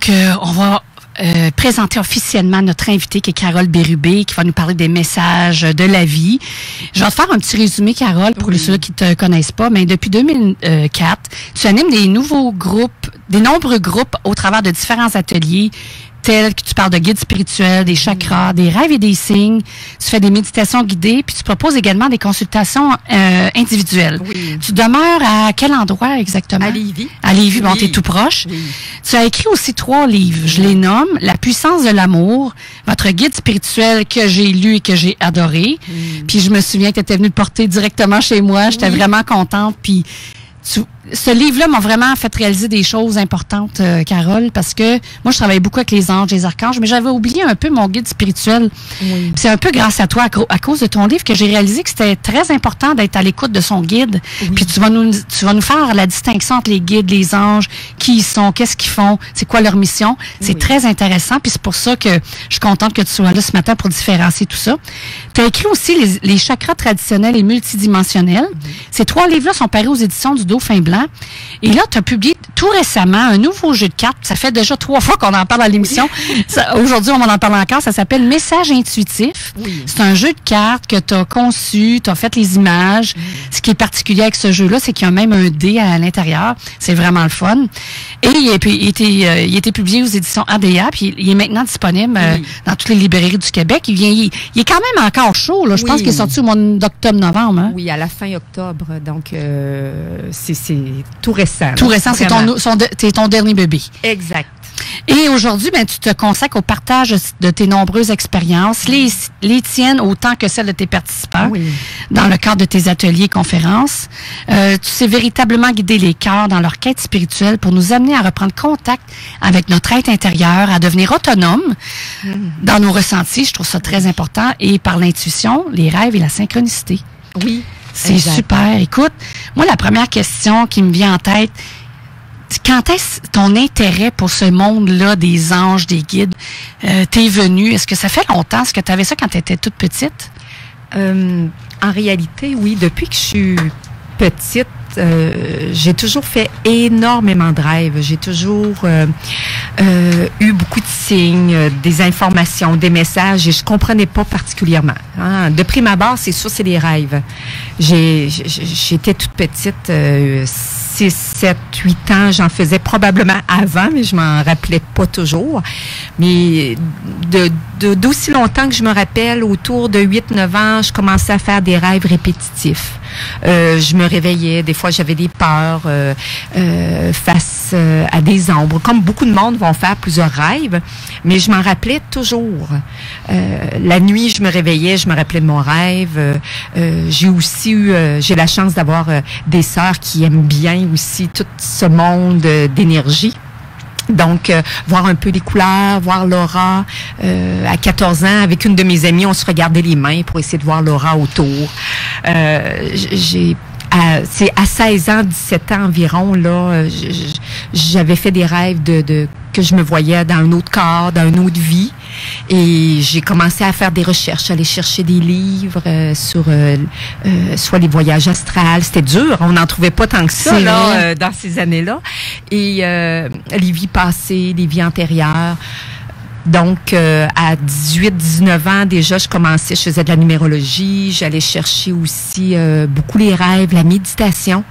Donc, on va présenter officiellement notre invitée qui est Carole Bérubé, qui va nous parler des messages de la vie. Je vais te faire un petit résumé, Carole, pour ceux qui te connaissent pas. Mais depuis 2004, tu animes des nombreux groupes au travers de différents ateliers, tels que tu parles de guides spirituels, des chakras, des rêves et des signes. Tu fais des méditations guidées, puis tu proposes également des consultations individuelles. Oui. Tu demeures à quel endroit exactement? À Lévis. À Lévis, bon, t'es tout proche. Oui. Tu as écrit aussi 3 livres. Je les nomme La puissance de l'amour, votre guide spirituel que j'ai lu et que j'ai adoré. Puis je me souviens que tu étais venue le porter directement chez moi. J'étais vraiment contente. Puis ce livre-là m'a vraiment fait réaliser des choses importantes, Carole, parce que moi, je travaillais beaucoup avec les anges, les archanges, mais j'avais oublié un peu mon guide spirituel. Oui. C'est un peu grâce à toi, à cause de ton livre, que j'ai réalisé que c'était très important d'être à l'écoute de son guide. Oui. Puis tu vas nous faire la distinction entre les guides, les anges, qui ils sont, qu'est-ce qu'ils font, c'est quoi leur mission. C'est très intéressant, puis c'est pour ça que je suis contente que tu sois là ce matin pour différencier tout ça. Tu as écrit aussi les chakras traditionnels et multidimensionnels. Ces 3 livres-là sont parus aux éditions du Dauphin Blanc. Et là, tu as publié tout récemment un nouveau jeu de cartes. Ça fait déjà 3 fois qu'on en parle à l'émission. Aujourd'hui, on va en parler encore. Ça s'appelle Message intuitif. Oui. C'est un jeu de cartes que tu as conçu, tu as fait les images. Ce qui est particulier avec ce jeu-là, c'est qu'il y a même un dé à l'intérieur. C'est vraiment le fun. Et il a été publié aux éditions ADA, puis il est maintenant disponible dans toutes les librairies du Québec. Il est quand même encore chaud. Là. Je pense qu'il est sorti au mois d'octobre-novembre. Hein? Oui, à la fin octobre. Donc, c'est tout récent. Tout récent, c'est ton dernier bébé. Exact. Et aujourd'hui, tu te consacres au partage de tes nombreuses expériences, les tiennes autant que celles de tes participants, dans le cadre de tes ateliers et conférences. Tu sais véritablement guider les cœurs dans leur quête spirituelle pour nous amener à reprendre contact avec notre être intérieur, à devenir autonome dans nos ressentis. Je trouve ça très important. Et par l'intuition, les rêves et la synchronicité. Oui. C'est super. Écoute, moi, la première question qui me vient en tête, quand est-ce ton intérêt pour ce monde-là des anges, des guides, t'es venu? Est-ce que ça fait longtemps? Est-ce que tu avais ça quand tu étais toute petite? En réalité, oui. Depuis que je suis petite, j'ai toujours fait énormément de rêves. J'ai toujours eu beaucoup de signes, des informations, des messages, et je comprenais pas particulièrement. Hein. De prime abord, c'est sûr, c'est des rêves. J'étais toute petite, 6, 7, 8 ans, j'en faisais probablement avant, mais je m'en rappelais pas toujours. Mais d'aussi longtemps que je me rappelle, autour de 8-9 ans, je commençais à faire des rêves répétitifs. Je me réveillais, des fois j'avais des peurs face à des ombres, comme beaucoup de monde vont faire plusieurs rêves, mais je m'en rappelais toujours. La nuit, je me réveillais, je me rappelais de mon rêve. J'ai aussi eu, j'ai la chance d'avoir des sœurs qui aiment bien aussi tout ce monde d'énergie. Donc, voir un peu les couleurs, voir l'aura. À 14 ans, avec une de mes amies, on se regardait les mains pour essayer de voir l'aura autour. C'est à 16 ans, 17 ans environ, là, j'avais fait des rêves que je me voyais dans un autre corps, dans une autre vie. Et j'ai commencé à faire des recherches, aller chercher des livres sur soit les voyages astrales. C'était dur, on n'en trouvait pas tant que ça là, dans ces années-là. Et les vies passées, les vies antérieures. Donc, à 18-19 ans, déjà, je faisais de la numérologie. J'allais chercher aussi beaucoup les rêves, la méditation.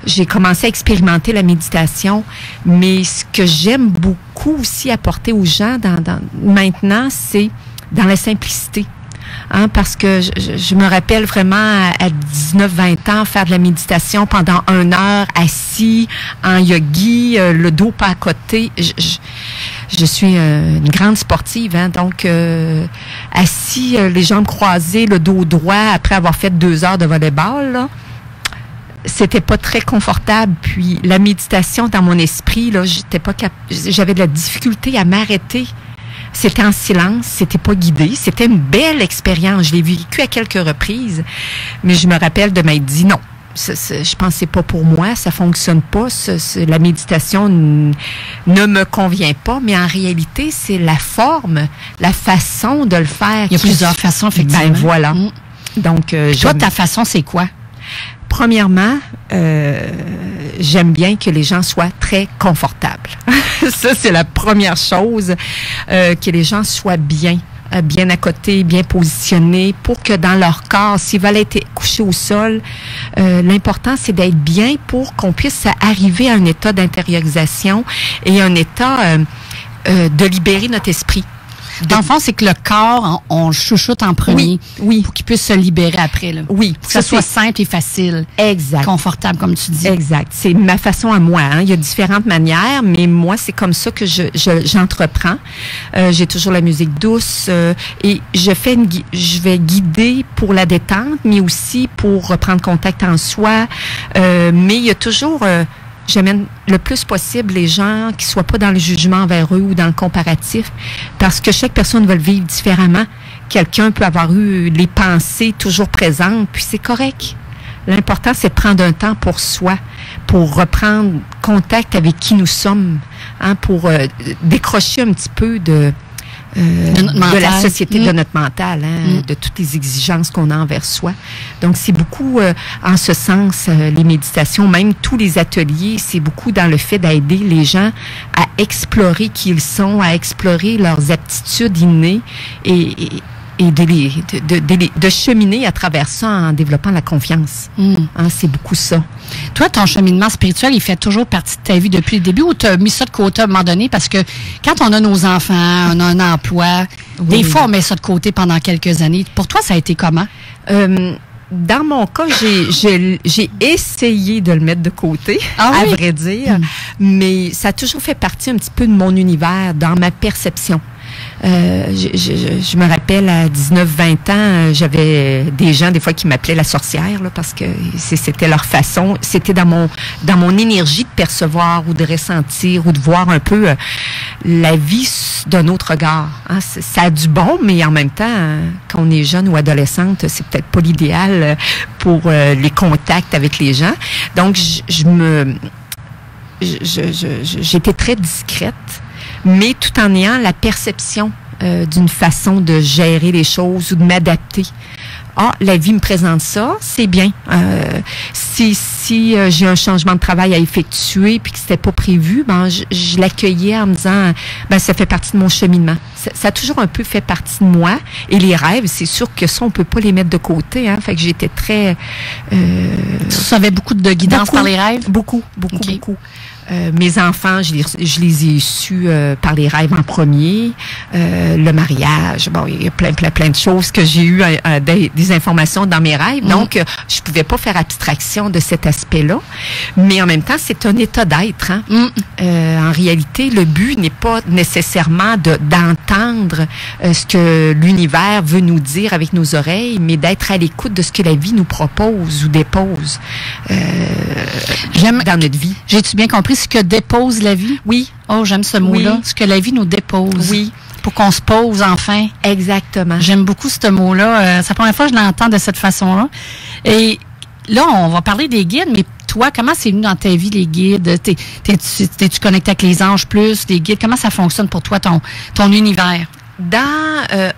J'ai commencé à expérimenter la méditation, mais ce que j'aime beaucoup aussi apporter aux gens maintenant, c'est dans la simplicité. Hein, parce que je me rappelle vraiment à 19-20 ans faire de la méditation pendant 1 heure assis en yogi, le dos pas à côté. Je suis une grande sportive, hein, donc assis, les jambes croisées, le dos droit après avoir fait 2 heures de volleyball, là. C'était pas très confortable. Puis la méditation dans mon esprit, là, j'avais de la difficulté à m'arrêter. C'était en silence, c'était pas guidé, c'était une belle expérience. Je l'ai vécu à quelques reprises, mais je me rappelle de m'être dit non. Je pense que c'est pas pour moi, ça fonctionne pas. La méditation ne me convient pas, mais en réalité, c'est la forme, la façon de le faire. Il y a plusieurs façons, effectivement. Ben voilà. Donc, toi, ta façon, c'est quoi? Premièrement, j'aime bien que les gens soient très confortables. Ça, c'est la première chose, que les gens soient bien à côté, bien positionnés, pour que dans leur corps, s'ils veulent être couchés au sol, l'important, c'est d'être bien pour qu'on puisse arriver à un état d'intériorisation et un état de libérer notre esprit. Dans le fond, c'est que le corps, on le chouchoute en premier. Oui. Pour qu'il puisse se libérer après, là. Oui. Pour que ça soit simple et facile. Exact. Confortable, comme tu dis. Exact. C'est ma façon à moi, hein. Il y a différentes manières, mais moi, c'est comme ça que j'entreprends. J'ai toujours la musique douce, et je vais guider pour la détente, mais aussi pour reprendre contact en soi. Mais il y a toujours... j'amène le plus possible les gens qui soient pas dans le jugement envers eux ou dans le comparatif, parce que chaque personne va le vivre différemment. Quelqu'un peut avoir eu les pensées toujours présentes, puis c'est correct. L'important, c'est de prendre un temps pour soi, pour reprendre contact avec qui nous sommes, hein, pour décrocher un petit peu de la société, de notre mental, hein, de toutes les exigences qu'on a envers soi. Donc, c'est beaucoup en ce sens, les méditations, même tous les ateliers, c'est beaucoup dans le fait d'aider les gens à explorer qui ils sont, à explorer leurs aptitudes innées et de cheminer à travers ça en développant la confiance. Hein, c'est beaucoup ça. Toi, ton cheminement spirituel, il fait toujours partie de ta vie depuis le début, ou tu as mis ça de côté à un moment donné? Parce que quand on a nos enfants, on a un emploi, des fois, on met ça de côté pendant quelques années. Pour toi, ça a été comment? Dans mon cas, j'ai essayé de le mettre de côté, à vrai dire, mais ça a toujours fait partie un petit peu de mon univers, dans ma perception. Je me rappelle, à 19-20 ans, j'avais des gens, des fois, qui m'appelaient la sorcière, là, parce que c'était leur façon. C'était dans mon énergie de percevoir ou de ressentir ou de voir un peu la vie d'un autre regard. Hein. Ça a du bon, mais en même temps, quand on est jeune ou adolescente, c'est peut-être pas l'idéal pour les contacts avec les gens. Donc, j'étais très discrète, mais tout en ayant la perception d'une façon de gérer les choses ou de m'adapter. Ah, la vie me présente ça, c'est bien. Si j'ai un changement de travail à effectuer puis que c'était pas prévu, je l'accueillais en me disant, ça fait partie de mon cheminement. Ça a toujours un peu fait partie de moi. Et les rêves, c'est sûr que ça, on peut pas les mettre de côté. Hein. Fait que j'étais très... Tu avais beaucoup de guidance par les rêves? Beaucoup. Mes enfants, je les ai su par les rêves en premier. Le mariage, il y a plein de choses que j'ai eu des informations dans mes rêves. Donc, je pouvais pas faire abstraction de cet aspect-là. Mais en même temps, c'est un état d'être. Hein? En réalité, le but n'est pas nécessairement d'entendre ce que l'univers veut nous dire avec nos oreilles, mais d'être à l'écoute de ce que la vie nous propose ou dépose dans notre vie. J'ai-tu bien compris ce que dépose la vie? Oui. Oh, j'aime ce mot-là. Ce que la vie nous dépose. Oui. Pour qu'on se pose enfin. Exactement. J'aime beaucoup ce mot-là. C'est la première fois que je l'entends de cette façon-là. Et là, on va parler des guides, mais toi, comment c'est venu dans ta vie, les guides? T'es-tu connecté avec les anges plus, les guides? Comment ça fonctionne pour toi, ton univers?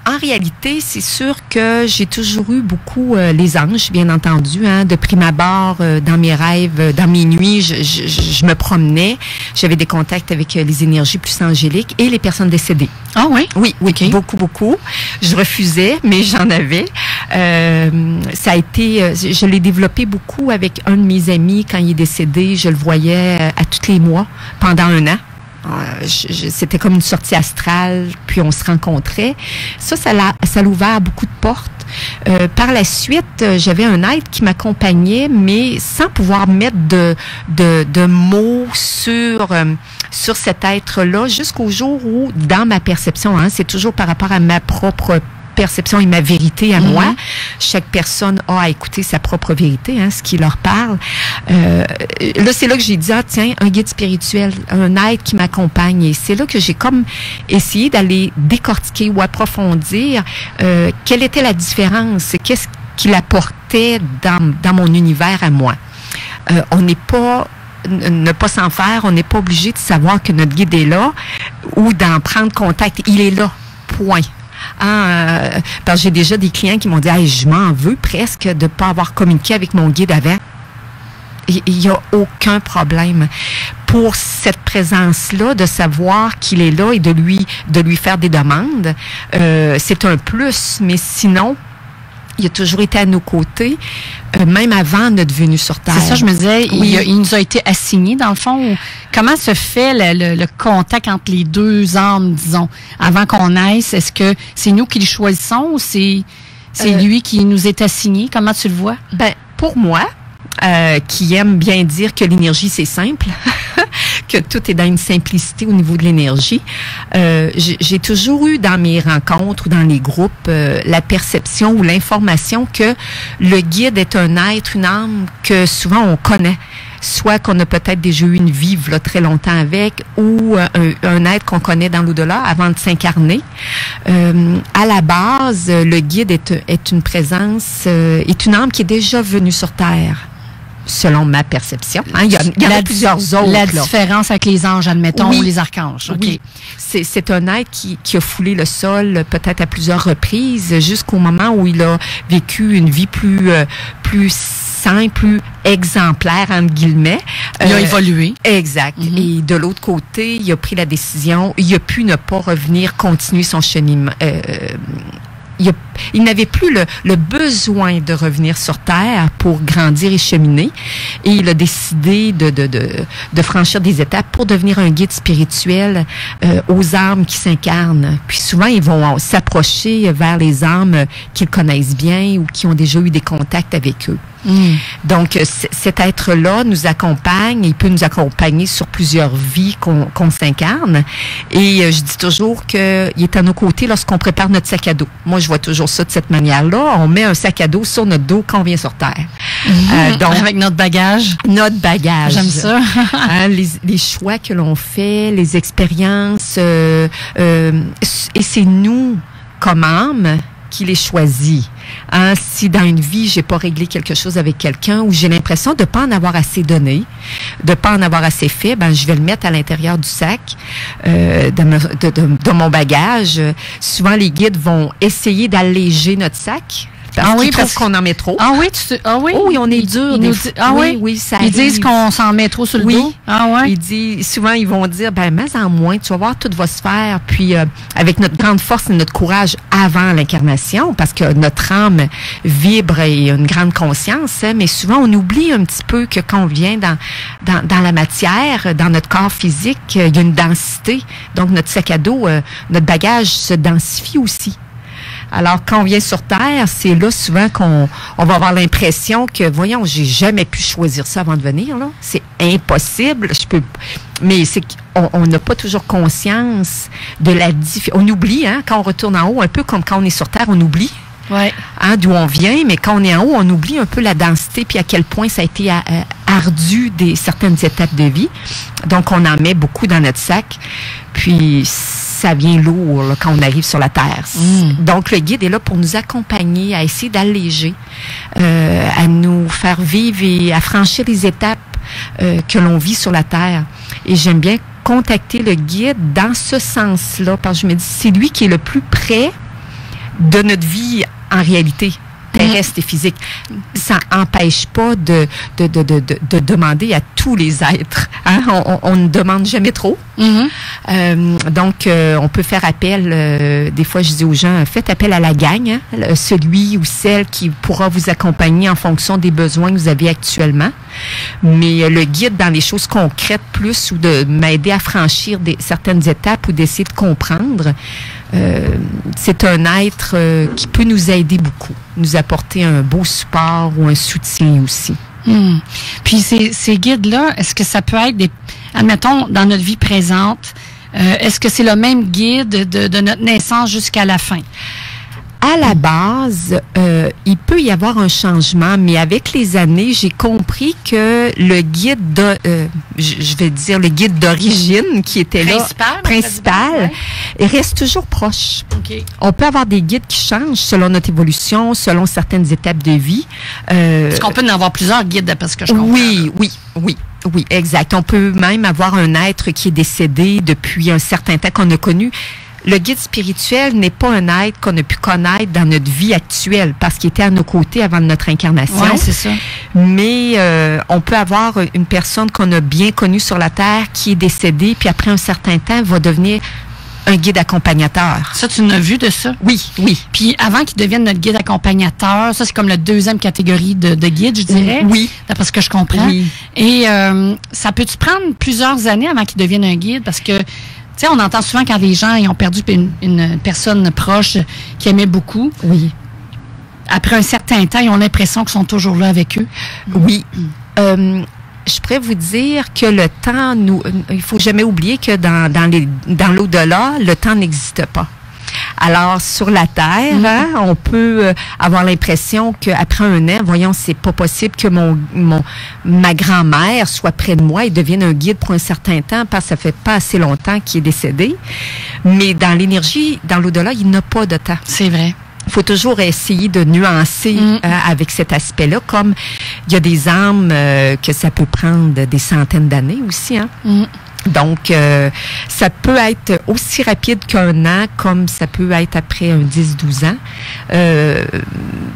En réalité, c'est sûr que j'ai toujours eu beaucoup les anges, bien entendu. Hein, de prime abord, dans mes rêves, dans mes nuits, je me promenais. J'avais des contacts avec les énergies plus angéliques et les personnes décédées. Ah oui? Oui, okay. Beaucoup. Je refusais, mais j'en avais. Ça a été... je l'ai développé beaucoup avec un de mes amis. Quand il est décédé, je le voyais à tous les mois pendant 1 an. C'était comme une sortie astrale, puis on se rencontrait. Ça l'a ouvert beaucoup de portes. Par la suite, j'avais un être qui m'accompagnait, mais sans pouvoir mettre de mots sur cet être-là, jusqu'au jour où, dans ma perception, hein, c'est toujours par rapport à ma propre perception et ma vérité à moi. Chaque personne a à écouter sa propre vérité, hein, ce qui leur parle. Là, c'est là que j'ai dit, tiens, un guide spirituel, un être qui m'accompagne. Et c'est là que j'ai comme essayé d'aller décortiquer ou approfondir quelle était la différence, qu'est-ce qu'il apportait dans mon univers à moi. On n'est pas... ne pas s'en faire, on n'est pas obligé de savoir que notre guide est là ou d'en prendre contact. Il est là, point. Parce que j'ai déjà des clients qui m'ont dit, je m'en veux presque de ne pas avoir communiqué avec mon guide avant. Il n'y a aucun problème. Pour cette présence-là, de savoir qu'il est là et de lui faire des demandes, c'est un plus. Mais sinon, il a toujours été à nos côtés, même avant notre venue sur Terre. C'est ça, je me disais, oui. il nous a été assigné, dans le fond. Comment se fait le contact entre les deux âmes, disons, avant qu'on naisse? Est-ce que c'est nous qui le choisissons ou c'est lui qui nous est assigné? Comment tu le vois? Ben, pour moi, qui aime bien dire que l'énergie, c'est simple, que tout est dans une simplicité au niveau de l'énergie. J'ai toujours eu dans mes rencontres ou dans les groupes la perception ou l'information que le guide est un être, une âme que souvent on connaît. Soit qu'on a peut-être déjà eu une vie là, très longtemps avec, ou un être qu'on connaît dans l'au-delà avant de s'incarner. À la base, le guide est une présence, est une âme qui est déjà venue sur Terre. Selon ma perception. Hein, il y en a plusieurs autres. La différence avec les anges, admettons, ou les archanges. Okay. Oui. C'est un être qui a foulé le sol peut-être à plusieurs reprises jusqu'au moment où il a vécu une vie plus simple, plus exemplaire, entre guillemets. Il a évolué. Exact. Mm-hmm. Et de l'autre côté, il a pris la décision, il a pu ne pas revenir, continuer son cheminement. Il n'avait plus le besoin de revenir sur Terre pour grandir et cheminer. Et il a décidé de franchir des étapes pour devenir un guide spirituel aux âmes qui s'incarnent. Puis souvent, ils vont s'approcher vers les âmes qu'ils connaissent bien ou qui ont déjà eu des contacts avec eux. Mm. Donc, cet être-là nous accompagne. Il peut nous accompagner sur plusieurs vies qu'on s'incarne. Et je dis toujours qu'il est à nos côtés lorsqu'on prépare notre sac à dos. Moi, je vois toujours ça de cette manière-là. On met un sac à dos sur notre dos quand on vient sur Terre. Donc, avec notre bagage. Notre bagage. J'aime ça. Les choix que l'on fait, les expériences. Et c'est nous, comme âme, qui les choisit. Hein, si dans une vie, j'ai pas réglé quelque chose avec quelqu'un ou j'ai l'impression de pas en avoir assez donné, de pas en avoir assez fait, ben je vais le mettre à l'intérieur du sac de mon bagage. Souvent, les guides vont essayer d'alléger notre sac. Parce qu'on en met trop. Ah oui, Oh, oui, on est dur. Oui, ça arrive. Ils disent qu'on s'en met trop sur le dos. Ah ouais. Souvent, ils vont dire, mais en moins, tu vas voir, tout va se faire. Puis, avec notre grande force et notre courage avant l'incarnation, parce que notre âme vibre et a une grande conscience, mais souvent, on oublie un petit peu que quand on vient dans la matière, dans notre corps physique, il y a une densité. Donc, notre sac à dos, notre bagage se densifie aussi. Alors, quand on vient sur Terre, c'est là souvent qu'on va avoir l'impression que, voyons, j'ai jamais pu choisir ça avant de venir, là. C'est impossible. Mais c'est qu'on n'a pas toujours conscience de la différence. On oublie, hein, quand on retourne en haut, un peu comme quand on est sur Terre, on oublie. Ouais. Hein, d'où on vient, mais quand on est en haut, on oublie un peu la densité puis à quel point ça a été ardu certaines étapes de vie. Donc, on en met beaucoup dans notre sac. Puis, ça vient lourd là, quand on arrive sur la Terre. Donc, le guide est là pour nous accompagner, à essayer d'alléger, à nous faire vivre et à franchir les étapes que l'on vit sur la Terre. Et j'aime bien contacter le guide dans ce sens-là, parce que je me dis, c'est lui qui est le plus près de notre vie en réalité terrestre et physique. Ça n'empêche pas de demander à tous les êtres. Hein? On ne demande jamais trop. Donc, on peut faire appel, des fois je dis aux gens, faites appel à la gang, hein? Celui ou celle qui pourra vous accompagner en fonction des besoins que vous avez actuellement. Mais le guide dans les choses concrètes plus ou de m'aider à franchir certaines étapes ou d'essayer de comprendre, c'est un être qui peut nous aider beaucoup, nous apporter un beau support ou un soutien aussi. Puis ces guides-là, est-ce que ça peut être admettons, dans notre vie présente, est-ce que c'est le même guide de notre naissance jusqu'à la fin? À la base, il peut y avoir un changement, mais avec les années, j'ai compris que le guide, je vais dire le guide d'origine qui était principal, il reste toujours proche. Okay. On peut avoir des guides qui changent selon notre évolution, selon certaines étapes de vie. Est-ce qu'on peut en avoir plusieurs guides, parce que je comprends? Oui, exact. On peut même avoir un être qui est décédé depuis un certain temps qu'on a connu. le guide spirituel n'est pas un être qu'on a pu connaître dans notre vie actuelle parce qu'il était à nos côtés avant notre incarnation. Oui, c'est ça. Mais on peut avoir une personne qu'on a bien connue sur la Terre qui est décédée, puis après un certain temps, va devenir un guide accompagnateur. Ça, tu l'as vu de ça? Oui, oui. Puis avant qu'il devienne notre guide accompagnateur, ça, c'est comme la deuxième catégorie de guide, je dirais. Oui. D'après ce que je comprends. Oui. Et ça peut-tu prendre plusieurs années avant qu'il devienne un guide? Parce que, tu sais, on entend souvent quand les gens ils ont perdu une personne proche qui aimait beaucoup. Oui. Après un certain temps, ils ont l'impression qu'ils sont toujours là avec eux. Oui. Je pourrais vous dire que le temps, il faut jamais oublier que dans l'au-delà, le temps n'existe pas. Alors, sur la Terre, on peut avoir l'impression qu'après un an, voyons, c'est pas possible que ma grand-mère soit près de moi et devienne un guide pour un certain temps parce que ça fait pas assez longtemps qu'il est décédé. Mais dans l'énergie, dans l'au-delà, il n'a pas de temps. C'est vrai. Il faut toujours essayer de nuancer avec cet aspect-là, comme il y a des âmes que ça peut prendre des centaines d'années aussi, hein. Donc, ça peut être aussi rapide qu'un an, comme ça peut être après un 10-12 ans.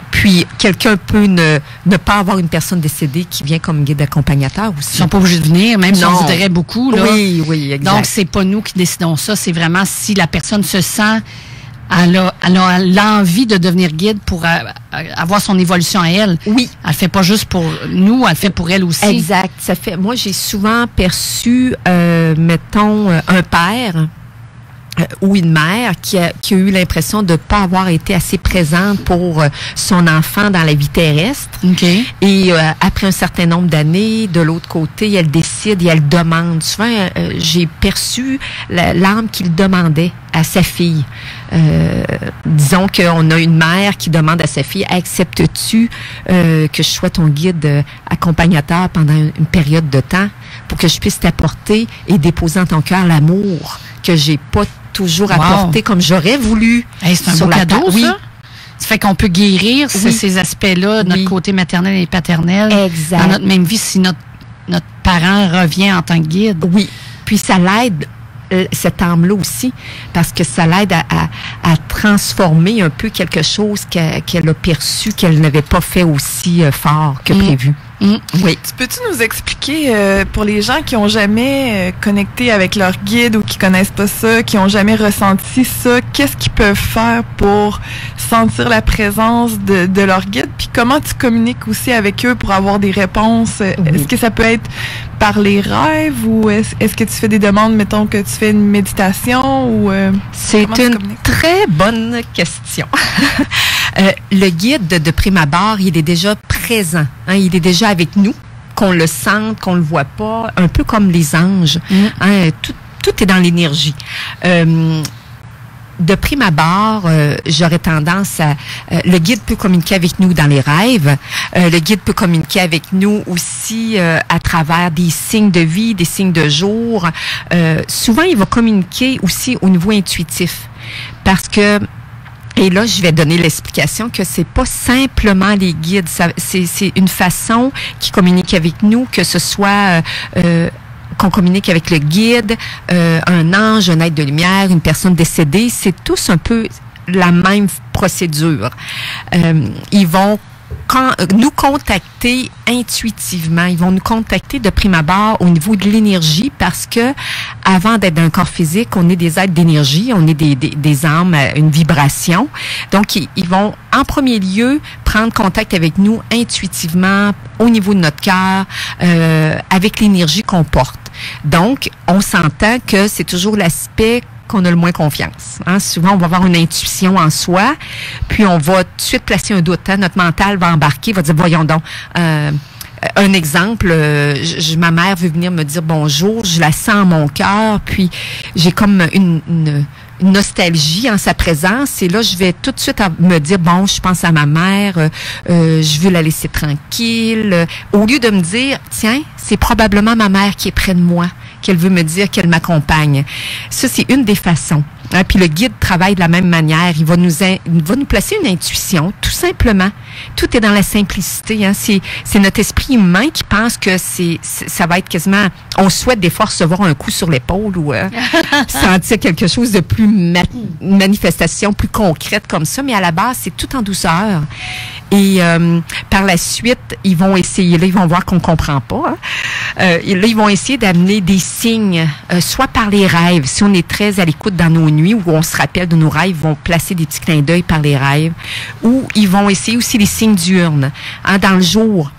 Puis, quelqu'un peut ne pas avoir une personne décédée qui vient comme guide accompagnateur aussi. Ils sont pas obligés de venir, même si on voudrait beaucoup. Là. Oui, oui, exact. Donc, c'est pas nous qui décidons ça. C'est vraiment si la personne se sent... Elle a l'envie de devenir guide pour avoir son évolution à elle. Oui. Elle fait pas juste pour nous, elle fait pour elle aussi. Exact. Ça fait. Moi, j'ai souvent perçu, mettons, un père ou une mère qui a eu l'impression de ne pas avoir été assez présente pour son enfant dans la vie terrestre. Okay. Et après un certain nombre d'années, de l'autre côté, elle décide et elle demande. Souvent, j'ai perçu l'âme qu'il demandait à sa fille. Disons qu'on a une mère qui demande à sa fille, acceptes-tu que je sois ton guide accompagnateur pendant une période de temps pour que je puisse t'apporter et déposer en ton cœur l'amour que j'ai pas toujours apporté comme j'aurais voulu. Hey, c'est un beau cadeau, ça? Oui. Ça fait qu'on peut guérir ces aspects-là de notre côté maternel et paternel. Exact. Dans notre même vie, si notre parent revient en tant que guide. Oui. Puis ça l'aide, cette âme-là aussi, parce que ça l'aide à transformer un peu quelque chose qu'elle a perçu, qu'elle n'avait pas fait aussi fort que prévu. Oui. Tu peux-tu nous expliquer, pour les gens qui ont jamais connecté avec leur guide ou qui connaissent pas ça, qui ont jamais ressenti ça, qu'est-ce qu'ils peuvent faire pour sentir la présence de leur guide? Puis comment tu communiques aussi avec eux pour avoir des réponses? Oui. Est-ce que ça peut être par les rêves ou est-ce que tu fais des demandes, mettons que tu fais une méditation ou c'est une très bonne question. Le guide de prime abord, il est déjà présent. Hein, il est déjà avec nous, qu'on le sente, qu'on le voit pas, un peu comme les anges. Hein, tout est dans l'énergie. De prime abord, j'aurais tendance à... le guide peut communiquer avec nous dans les rêves. Le guide peut communiquer avec nous aussi à travers des signes de vie, des signes de jour. Souvent, il va communiquer aussi au niveau intuitif. Parce que... Et là, je vais donner l'explication que c'est pas simplement les guides. C'est une façon qui communique avec nous, que ce soit... qu'on communique avec le guide, un ange, un être de lumière, une personne décédée, c'est tous un peu la même procédure. Ils vont nous contacter intuitivement. Ils vont nous contacter de prime abord au niveau de l'énergie parce que avant d'être d'un corps physique, on est des êtres d'énergie, on est des âmes, une vibration. Donc, ils vont en premier lieu prendre contact avec nous intuitivement au niveau de notre cœur, avec l'énergie qu'on porte. Donc, on s'entend que c'est toujours l'aspect qu'on a le moins confiance. Hein? Souvent, on va avoir une intuition en soi, puis on va tout de suite placer un doute. Hein? Notre mental va embarquer, va dire, voyons donc. Un exemple, ma mère veut venir me dire bonjour, je la sens en mon cœur, puis j'ai comme une nostalgie en sa présence, et là, je vais tout de suite me dire, bon, je pense à ma mère, je veux la laisser tranquille, au lieu de me dire, tiens, c'est probablement ma mère qui est près de moi, qu'elle veut me dire qu'elle m'accompagne. Ça, c'est une des façons. Hein, puis le guide travaille de la même manière. Il va nous placer une intuition, tout simplement. Tout est dans la simplicité. Hein. C'est notre esprit humain qui pense que ça va être quasiment... On souhaite des fois recevoir un coup sur l'épaule ou sentir quelque chose de plus manifestation, plus concrète comme ça. Mais à la base, c'est tout en douceur. Et par la suite, ils vont essayer, là, ils vont voir qu'on comprend pas. Hein. Et là, ils vont essayer d'amener des signes, soit par les rêves. Si on est très à l'écoute dans nos nuits, où on se rappelle de nos rêves, ils vont placer des petits clins d'œil par les rêves. Ou ils vont essayer aussi les signes diurnes. Hein, dans le jour,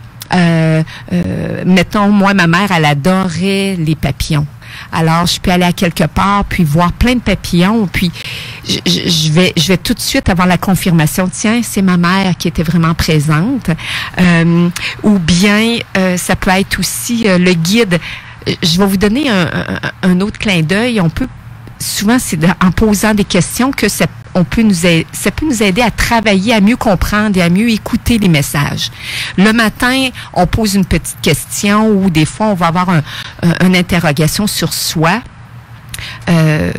mettons, moi, ma mère, elle adorait les papillons. Alors, je peux aller à quelque part, puis voir plein de papillons, puis je vais tout de suite avoir la confirmation, tiens, c'est ma mère qui était vraiment présente. Ou bien, ça peut être aussi le guide. Je vais vous donner un autre clin d'œil. On peut, souvent, c'est en posant des questions que ça peut nous aider à travailler, à mieux comprendre et à mieux écouter les messages. Le matin, on pose une petite question ou des fois, on va avoir une interrogation sur soi. Le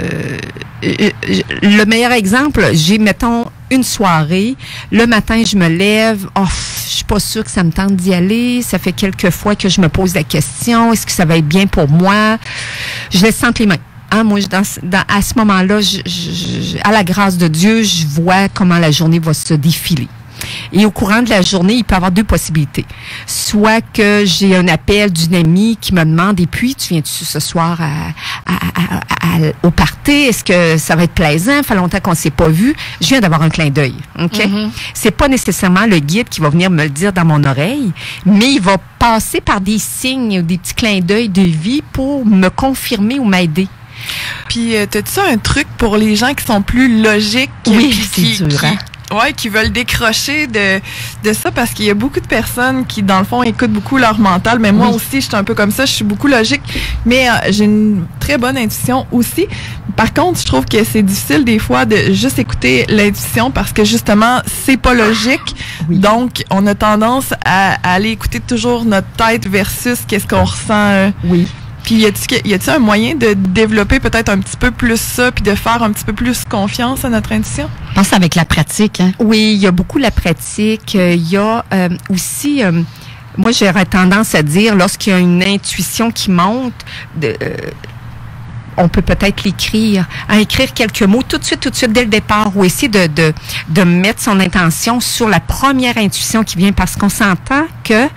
meilleur exemple, j'ai, mettons, une soirée. Le matin, je me lève. Oh, je suis pas sûre que ça me tente d'y aller. Ça fait quelques fois que je me pose la question. Est-ce que ça va être bien pour moi? Je laisse entre les mains. Hein, moi, à ce moment-là, à la grâce de Dieu, je vois comment la journée va se défiler. Et au courant de la journée, il peut y avoir deux possibilités. Soit que j'ai un appel d'une amie qui me demande, et puis, tu viens-tu ce soir au party? Est-ce que ça va être plaisant? Ça fait longtemps qu'on ne s'est pas vu. Je viens d'avoir un clin d'œil. OK? Mm-hmm. C'est pas nécessairement le guide qui va venir me le dire dans mon oreille, mais il va passer par des signes, des petits clins d'œil de vie pour me confirmer ou m'aider. Puis, t'as-tu un truc pour les gens qui sont plus logiques? Oui, c'est dur, hein? Ouais, qui veulent décrocher de ça, parce qu'il y a beaucoup de personnes qui, dans le fond, écoutent beaucoup leur mental. Mais moi aussi, je suis un peu comme ça. Je suis beaucoup logique, mais j'ai une très bonne intuition aussi. Par contre, je trouve que c'est difficile des fois de juste écouter l'intuition parce que, justement, c'est pas logique. Oui. Donc, on a tendance à aller écouter toujours notre tête versus qu'est-ce qu'on ressent. Oui. Puis, y a-t-il un moyen de développer peut-être un petit peu plus ça, puis de faire un petit peu plus confiance à notre intuition? Je pense avec la pratique, hein? Oui, il y a beaucoup la pratique. Il y a aussi, moi, j'aurais tendance à dire, lorsqu'il y a une intuition qui monte, on peut peut-être l'écrire, écrire quelques mots tout de suite, dès le départ, ou essayer de mettre son intention sur la première intuition qui vient, parce qu'on s'entend que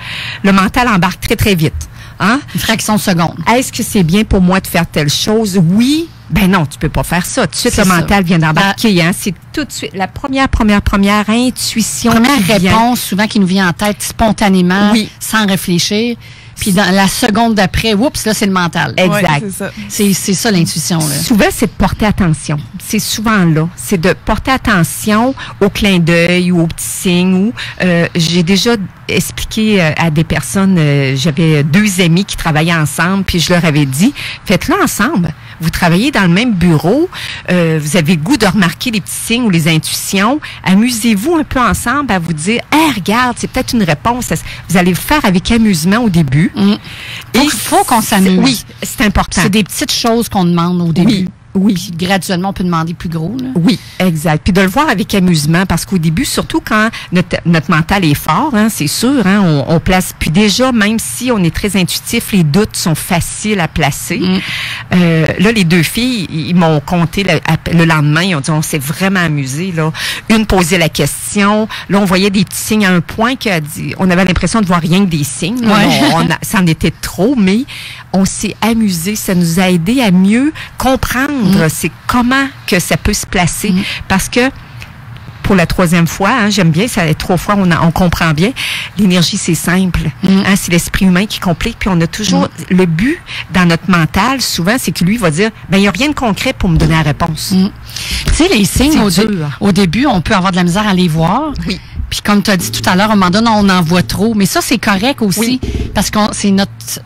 le mental embarque très, très vite. Hein? Une fraction de seconde. Est-ce que c'est bien pour moi de faire telle chose? Oui. Ben non, tu peux pas faire ça. Tout de suite, le mental vient d'embarquer. Hein? C'est tout de suite la première intuition. Première réponse, souvent, qui nous vient en tête spontanément, sans réfléchir. Puis dans la seconde d'après, oups, là, c'est le mental. Exact. Ouais, c'est ça l'intuition. Là. Souvent, c'est de porter attention. C'est souvent là. C'est de porter attention au clin d'œil ou aux petits signes. J'ai déjà expliqué à des personnes, j'avais 2 amis qui travaillaient ensemble, puis je leur avais dit, faites-le ensemble. Vous travaillez dans le même bureau, vous avez le goût de remarquer les petits signes ou les intuitions. Amusez-vous un peu ensemble à vous dire, hey, regarde, c'est peut-être une réponse. Vous allez le faire avec amusement au début. Et il faut qu'on s'amuse. Oui, c'est important. C'est des petites choses qu'on demande au début. Oui. Puis graduellement, on peut demander plus gros. Là. Oui, exact. Puis de le voir avec amusement, parce qu'au début, surtout quand notre mental est fort, hein, c'est sûr, hein, on place. Puis déjà, même si on est très intuitif, les doutes sont faciles à placer. Là, les 2 filles, ils m'ont compté le lendemain, ils ont dit, on s'est vraiment amusé. Là. Une posait la question. Là, on voyait des petits signes à un point qui a dit, on avait l'impression de voir rien que des signes. Ça en était trop, mais on s'est amusé. Ça nous a aidé à mieux comprendre. C'est comment que ça peut se placer. Parce que, pour la 3e fois, hein, j'aime bien, ça 3 fois, on comprend bien. L'énergie, c'est simple. Hein, c'est l'esprit humain qui complique. Puis on a toujours le but dans notre mental, souvent, c'est que lui va dire, ben il n'y a rien de concret pour me donner la réponse. Tu sais, les signes, au début, on peut avoir de la misère à les voir. Oui. Puis comme tu as dit tout à l'heure, à un moment donné, on en voit trop. Mais ça, c'est correct aussi. Parce qu'on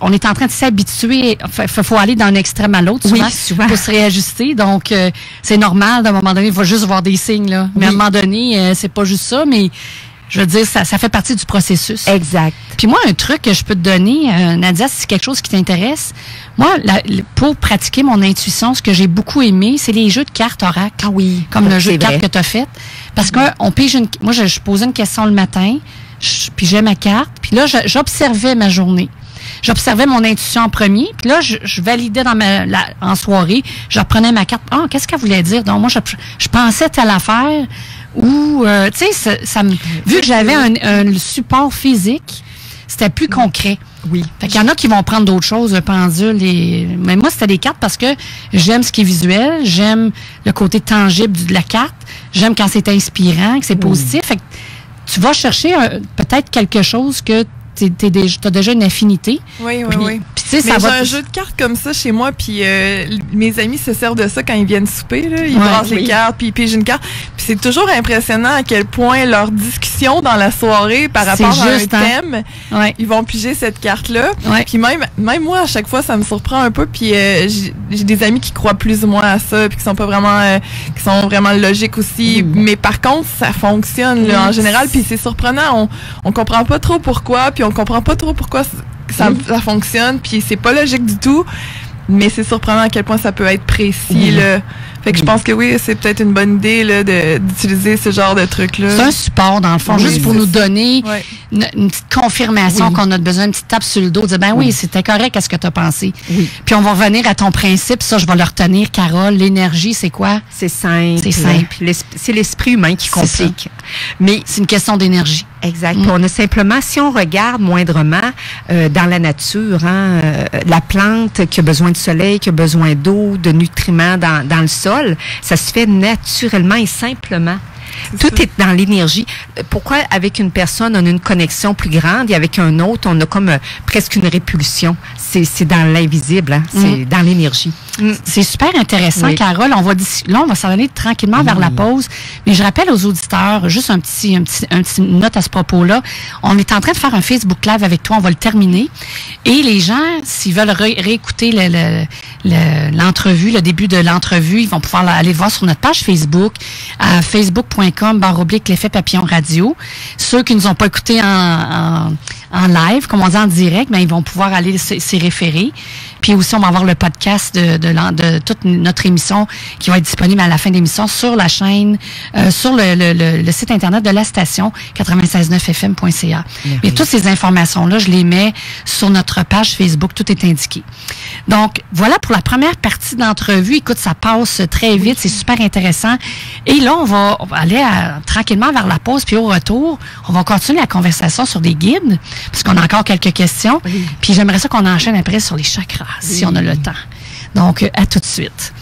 on est en train de s'habituer. Faut aller d'un extrême à l'autre souvent, pour se réajuster. Donc, c'est normal, d'un moment donné, il faut juste voir des signes. Là. Mais à un moment donné, c'est pas juste ça. Mais Je veux dire, ça fait partie du processus. Exact. Puis moi, un truc que je peux te donner, Nadia, si c'est quelque chose qui t'intéresse, moi, pour pratiquer mon intuition, ce que j'ai beaucoup aimé, c'est les jeux de cartes oracle. Ah oui. Comme le jeu de cartes que tu as fait. Parce que moi, je posais une question le matin, puis j'ai ma carte, puis là, j'observais ma journée. J'observais mon intuition en premier, puis là, je validais en soirée, je reprenais ma carte. Ah, qu'est-ce qu'elle voulait dire? Donc, moi, je pensais telle affaire, ou, tu sais, vu que j'avais un support physique, c'était plus concret. Oui. Fait qu'il y en a qui vont prendre d'autres choses, le pendule. Mais moi, c'était des cartes parce que j'aime ce qui est visuel, j'aime le côté tangible de la carte, j'aime quand c'est inspirant, que c'est positif. Fait que tu vas chercher peut-être quelque chose que t'as déjà une affinité. Oui. Puis, tu sais, mais j'ai un jeu de cartes comme ça chez moi, puis mes amis se servent de ça quand ils viennent souper. Là. Ils brassent les cartes, puis ils pigent une carte. Puis c'est toujours impressionnant à quel point leur discussion dans la soirée par rapport à un thème, ils vont piger cette carte-là. Puis même moi, à chaque fois, ça me surprend un peu. Puis j'ai des amis qui croient plus ou moins à ça, puis qui sont pas vraiment, qui sont vraiment logiques aussi. Mais par contre, ça fonctionne là, en général. Puis c'est surprenant. On comprend pas trop pourquoi. Puis on comprend pas trop pourquoi ça fonctionne, puis c'est pas logique du tout, mais c'est surprenant à quel point ça peut être précis, là. Fait que je pense que oui, c'est peut-être une bonne idée là, d'utiliser ce genre de truc-là. C'est un support, dans le fond, juste pour nous donner une petite confirmation qu'on a besoin, une petite tape sur le dos, dire, ben oui, c'était correct à ce que tu as pensé. Oui. Puis on va revenir à ton principe, ça, je vais le retenir, Carole. L'énergie, c'est quoi? C'est simple. C'est simple. C'est l'esprit humain qui complique. Mais c'est une question d'énergie. Exact. On a simplement, si on regarde moindrement dans la nature, la plante qui a besoin de soleil, qui a besoin d'eau, de nutriments dans le sol, ça se fait naturellement et simplement. Tout est dans l'énergie. Pourquoi avec une personne, on a une connexion plus grande et avec un autre, on a comme presque une répulsion? C'est dans l'invisible, c'est dans l'énergie. C'est super intéressant, Carole. On va s'en aller tranquillement vers la pause. Mais je rappelle aux auditeurs, juste un petit note à ce propos-là. On est en train de faire un Facebook Live avec toi. On va le terminer. Et les gens, s'ils veulent réécouter l'entrevue, le début de l'entrevue, ils vont pouvoir aller voir sur notre page Facebook, à facebook.com/l'effet papillon radio. Ceux qui ne nous ont pas écoutés en live, comme on dit en direct, ben, ils vont pouvoir aller s'y référer. Puis aussi, on va avoir le podcast de toute notre émission qui va être disponible à la fin de l'émission sur la chaîne, sur le site Internet de la station, 969fm.ca. Mais toutes ces informations-là, je les mets sur notre page Facebook. Tout est indiqué. Donc, voilà pour la première partie d'entrevue. Écoute, ça passe très vite. C'est super intéressant. Et là, on va aller tranquillement vers la pause. Puis au retour, on va continuer la conversation sur des guides, parce qu'on a encore quelques questions. Puis j'aimerais ça qu'on enchaîne après sur les chakras, si on a le temps. Donc, à tout de suite.